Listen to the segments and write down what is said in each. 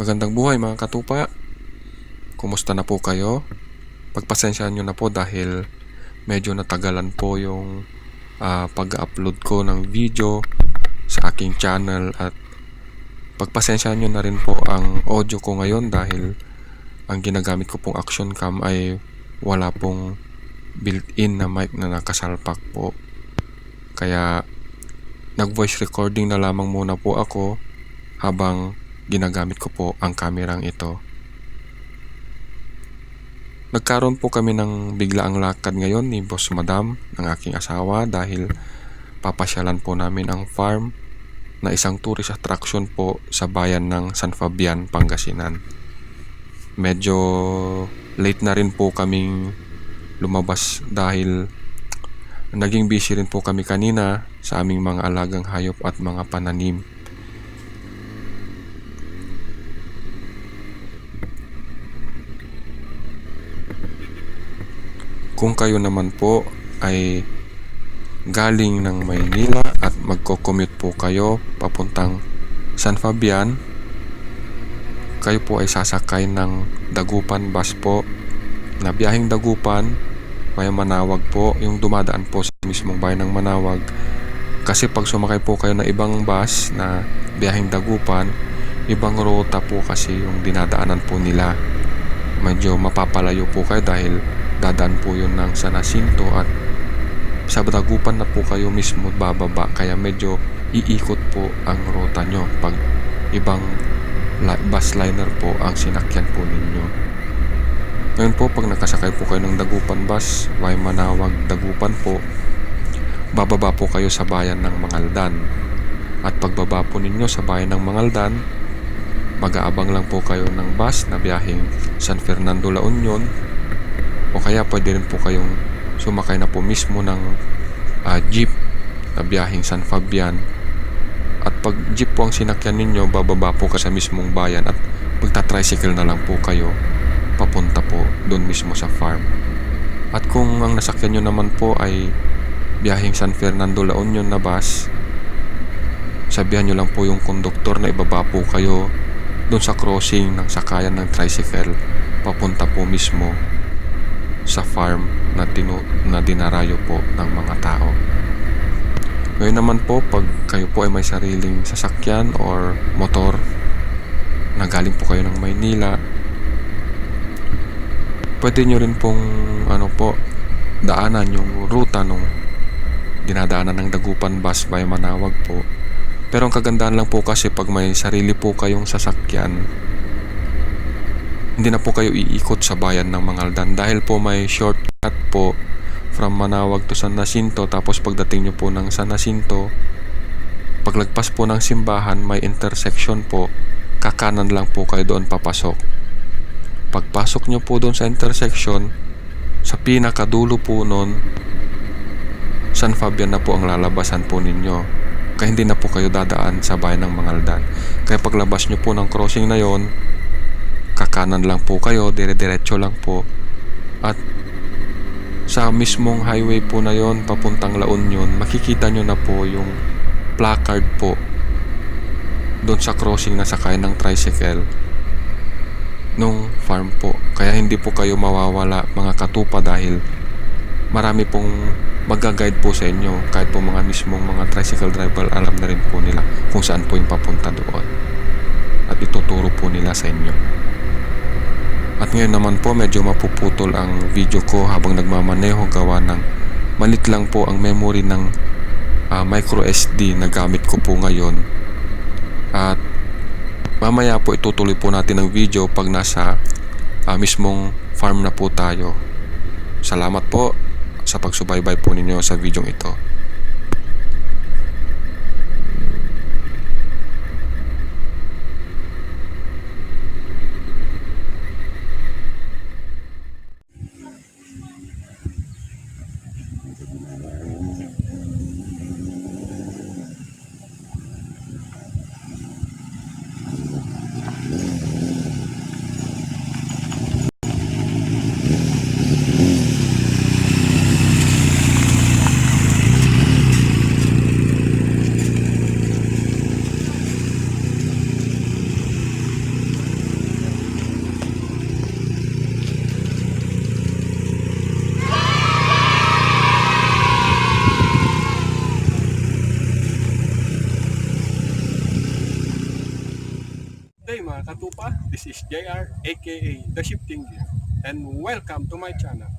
Magandang buhay mga katupa. Kumusta na po kayo? Pagpasensyahan nyo na po dahil medyo natagalan po yung pag-upload ko ng video sa aking channel, at pagpasensyahan nyo na rin po ang audio ko ngayon dahil ang ginagamit ko pong action cam ay wala pong built-in na mic na nakasalpak po. Kaya nag-voice recording na lamang muna po ako habang ginagamit ko po ang kamerang ito. Nagkaroon po kami ng biglaang lakad ngayon ni Boss Madam ng aking asawa dahil papasyalan po namin ang farm na isang tourist attraction po sa bayan ng San Fabian, Pangasinan. Medyo late na rin po kaming lumabas dahil naging busy rin po kami kanina sa aming mga alagang hayop at mga pananim. Kung kayo naman po ay galing ng Maynila at magko-commute po kayo papuntang San Fabian, kayo po ay sasakay ng Dagupan bus po na biyaheng Dagupan, may Manawag po, yung dumadaan po sa mismong bayan ng Manawag. Kasi pag sumakay po kayo ng ibang bus na biyaheng Dagupan, ibang ruta po kasi yung dinadaanan po nila. Medyo mapapalayo po kayo dahil dadaan po yun ng San Jacinto at sa Dagupan na po kayo mismo bababa, kaya medyo iikot po ang ruta nyo pag ibang bus liner po ang sinakyan po ninyo. Ngayon po, pag nakasakay po kayo ng Dagupan bus, may Manawag Dagupan po, bababa po kayo sa bayan ng Mangaldan. At pagbaba po ninyo sa bayan ng Mangaldan, mag-aabang lang po kayo ng bus na biyaheng San Fernando, La Union, o kaya pwede rin po kayong sumakay na po mismo ng jeep na biyaheng San Fabian. At pag jeep po ang sinakyan ninyo, bababa po kayo sa mismong bayan at magta-tricycle na lang po kayo papunta po doon mismo sa farm. At kung ang nasakyan nyo naman po ay biyaheng San Fernando, La Union na bus, sabihan nyo lang po yung konduktor na ibaba po kayo doon sa crossing ng sakayan ng tricycle papunta po mismo sa farm na dinarayo po ng mga tao. Ngayon naman po, pag kayo po ay may sariling sasakyan or motor na galing po kayo ng Maynila, pwede nyo rin pong daanan yung ruta nung dinadaanan ng Dagupan bus by Manawag po. Pero ang kagandahan lang po kasi pag may sarili po kayong sasakyan, hindi na po kayo iikot sa bayan ng Mangaldan dahil po may shortcut po from Manawag to San Jacinto. Tapos pagdating nyo po ng San Jacinto, paglagpas po ng simbahan, may intersection po, kakanan lang po kayo doon papasok. Pagpasok nyo po doon sa intersection, sa pinakadulo po noon, San Fabian na po ang lalabasan po ninyo. Kaya hindi na po kayo dadaan sa bayan ng Mangaldan. Kaya paglabas nyo po ng crossing na yon, kakanan lang po kayo, dire-diretso lang po. At sa mismong highway po na yon papuntang La Union, makikita nyo na po yung placard po doon sa crossing na sakay ng tricycle nung farm po. Kaya hindi po kayo mawawala mga katupa dahil marami pong mag-guide po sa inyo. Kahit po mga mismong mga tricycle driver, alam na rin po nila kung saan po yung papunta doon at ituturo po nila sa inyo. At ngayon naman po, medyo mapuputol ang video ko habang nagmamaneho gawa ng malit lang po ang memory ng micro SD na gamit ko po ngayon. At mamaya po itutuloy po natin ang video pag nasa mismong farm na po tayo. Salamat po sa pagsubaybay po ninyo sa video ito. mga katupa, this is JR aka The Shifting Gear and welcome to my channel.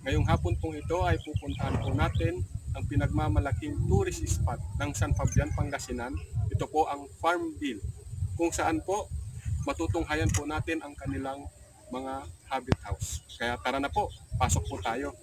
Ngayong hapon pong ito ay pupuntahan po natin ang pinagmamalaking tourist spot ng San Fabian, Pangasinan. Ito po ang Farmville, kung saan po matutunghayan po natin ang kanilang mga HOBBIT house. Kaya tara na po, pasok po tayo.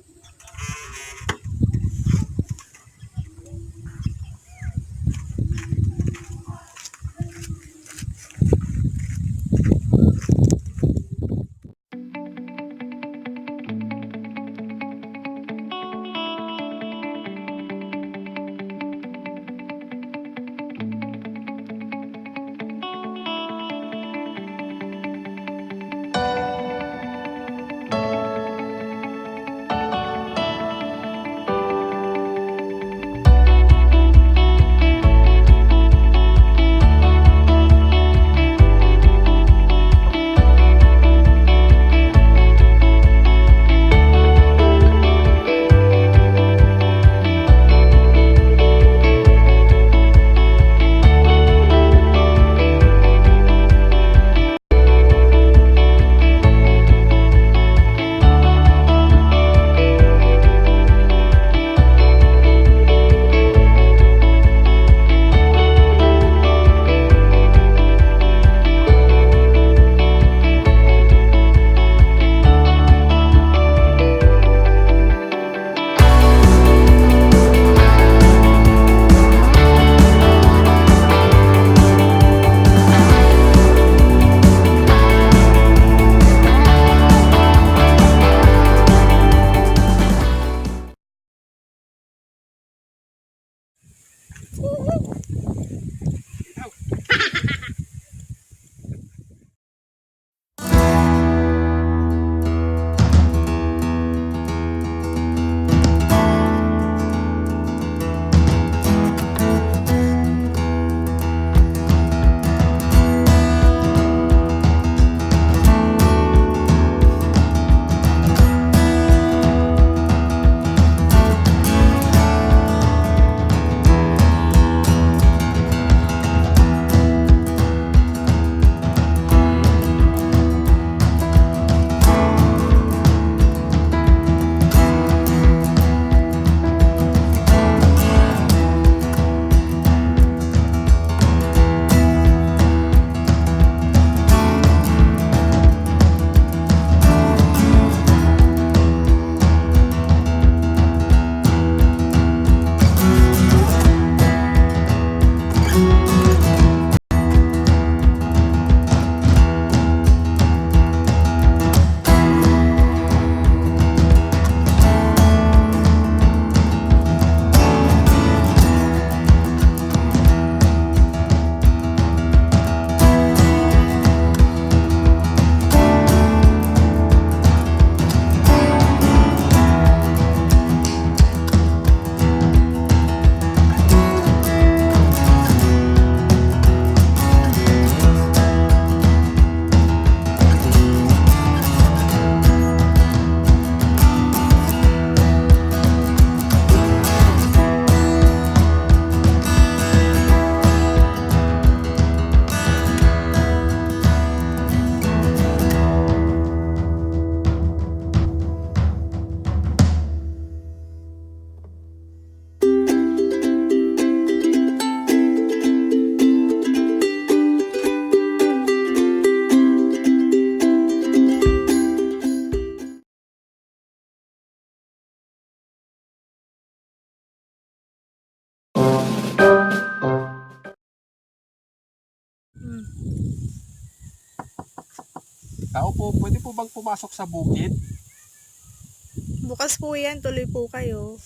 Tao po, pwede po bang pumasok sa bukid? Bukas po yan, tuloy po kayo.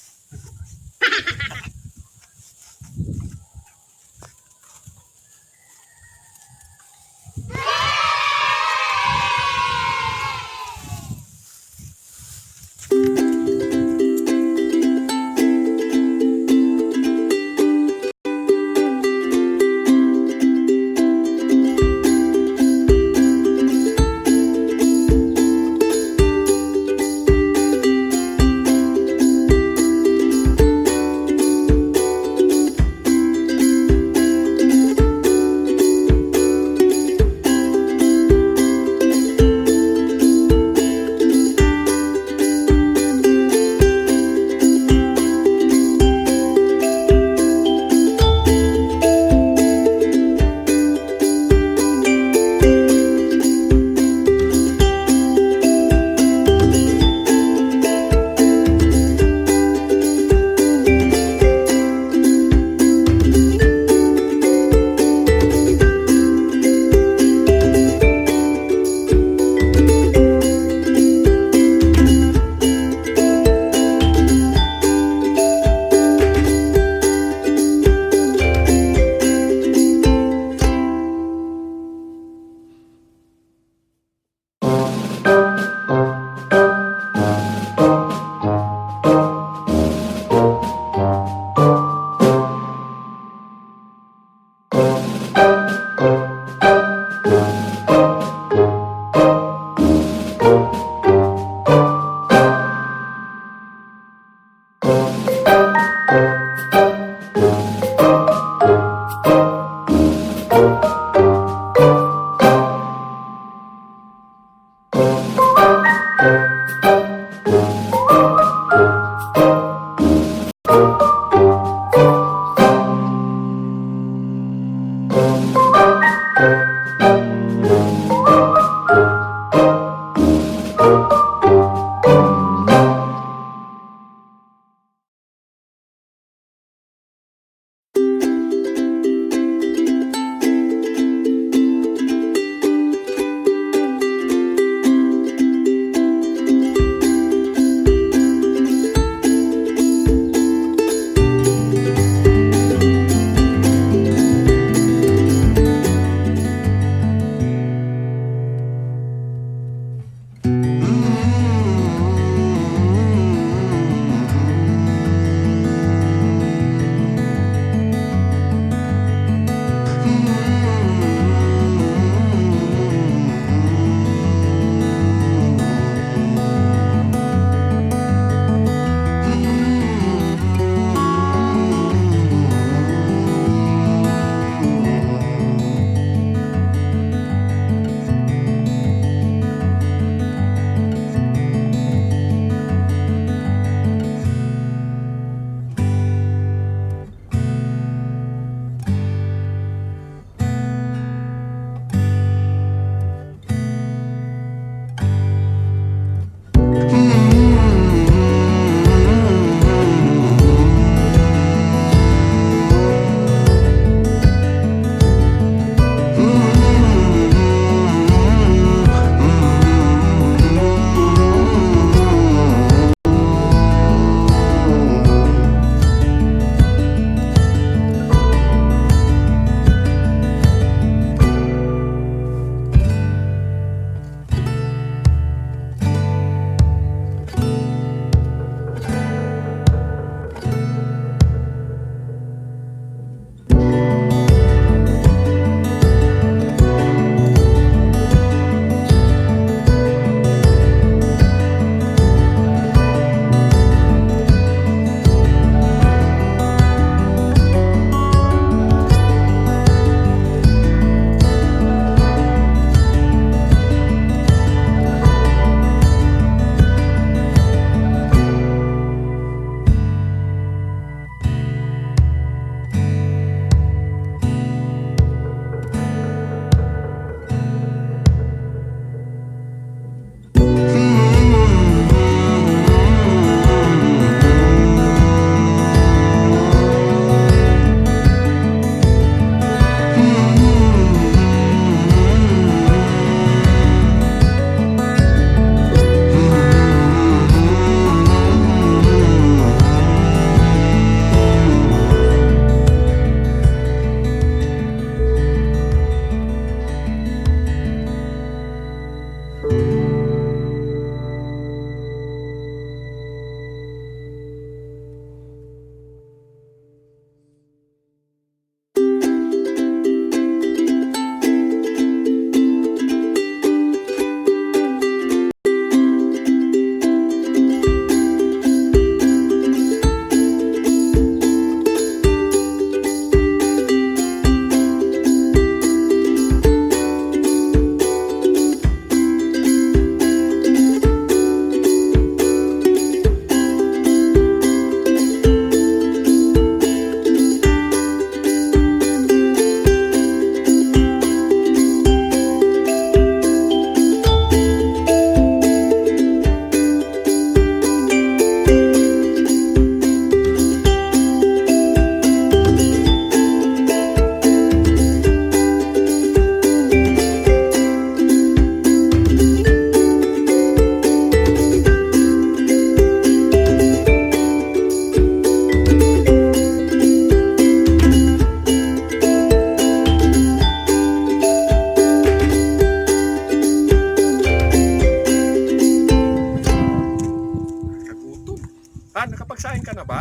Nakapagsaing ka na ba?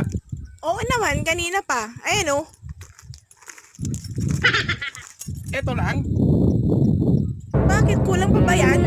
Oo naman, kanina pa. Ayan oh. Ito lang. Bakit kulang pa ba yan?